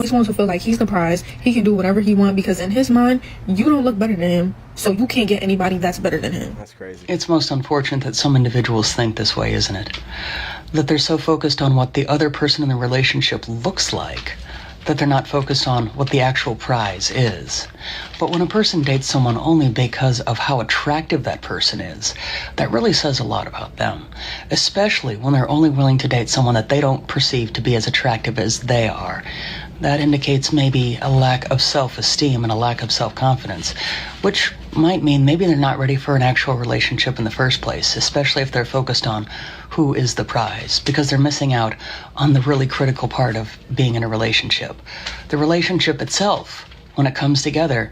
always wants to feel like he's the prize. He can do whatever he wants because in his mind, you don't look better than him, so you can't get anybody that's better than him. That's crazy. It's most unfortunate that some individuals think this way, isn't it? That they're so focused on what the other person in the relationship looks like that they're not focused on what the actual prize is. But when a person dates someone only because of how attractive that person is, that really says a lot about them, especially when they're only willing to date someone that they don't perceive to be as attractive as they are. That indicates maybe a lack of self-esteem and a lack of self-confidence, which might mean maybe they're not ready for an actual relationship in the first place, especially if they're focused on who is the prize, because they're missing out on the really critical part of being in a relationship. The relationship itself, when it comes together,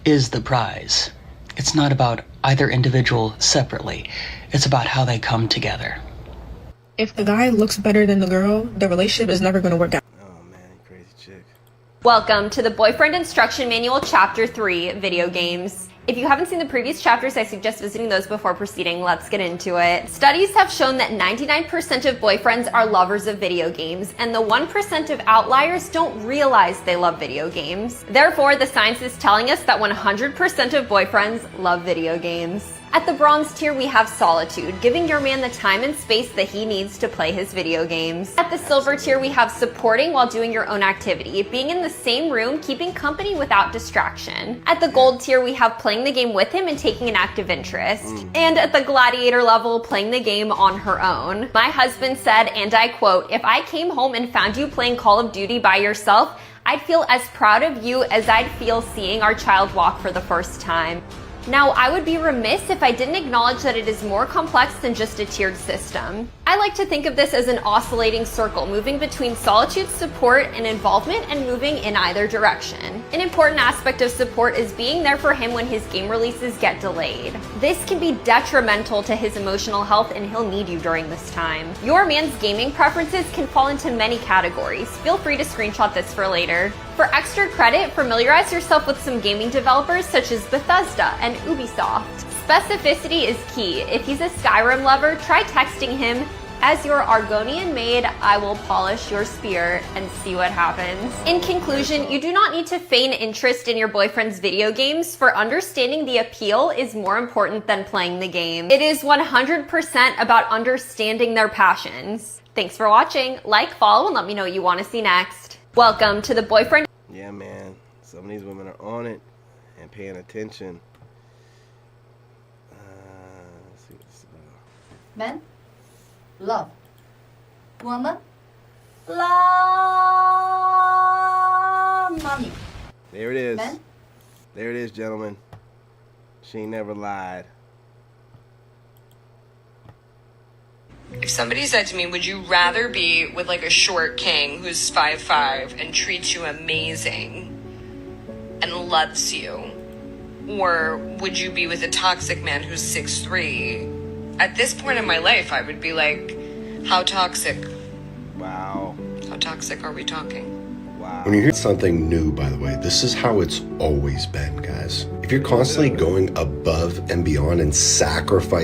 is the prize. It's not about either individual separately. It's about how they come together. If the guy looks better than the girl, the relationship is never going to work out. Welcome to the Boyfriend Instruction Manual Chapter 3, Video Games. If you haven't seen the previous chapters, I suggest visiting those before proceeding. Let's get into it. Studies have shown that 99% of boyfriends are lovers of video games, and the 1% of outliers don't realize they love video games. Therefore, the science is telling us that 100% of boyfriends love video games. At the bronze tier, we have solitude, giving your man the time and space that he needs to play his video games. At the silver tier, we have supporting while doing your own activity, being in the same room, keeping company without distraction. At the gold tier, we have playing the game with him and taking an active interest. And at the gladiator level, playing the game on her own. My husband said, and I quote, "If I came home and found you playing Call of Duty by yourself, I'd feel as proud of you as I'd feel seeing our child walk for the first time." Now, I would be remiss if I didn't acknowledge that it is more complex than just a tiered system. I like to think of this as an oscillating circle, moving between solitude, support, and involvement, and moving in either direction. An important aspect of support is being there for him when his game releases get delayed. This can be detrimental to his emotional health, and he'll need you during this time. Your man's gaming preferences can fall into many categories. Feel free to screenshot this for later. For extra credit, familiarize yourself with some gaming developers such as Bethesda and Ubisoft. Specificity is key. If he's a Skyrim lover, try texting him, "As your Argonian maid, I will polish your spear," and see what happens. In conclusion, you do not need to feign interest in your boyfriend's video games, for understanding the appeal is more important than playing the game. It is 100% about understanding their passions. Thanks for watching. Like, follow, and let me know what you want to see next. Welcome to the Boyfriend. Yeah, man. Some of these women are on it and paying attention. Let's see what this is about. Men, love. Woman, love money. There it is. Men? There it is, gentlemen. She ain't never lied. If somebody said to me, would you rather be with like a short king who's 5'5" and treats you amazing and loves you, or would you be with a toxic man who's 6'3"? At this point in my life, I would be like, how toxic? Wow. How toxic are we talking? Wow. When you hear something new, by the way, this is how it's always been, guys. If you're constantly going above and beyond and sacrificing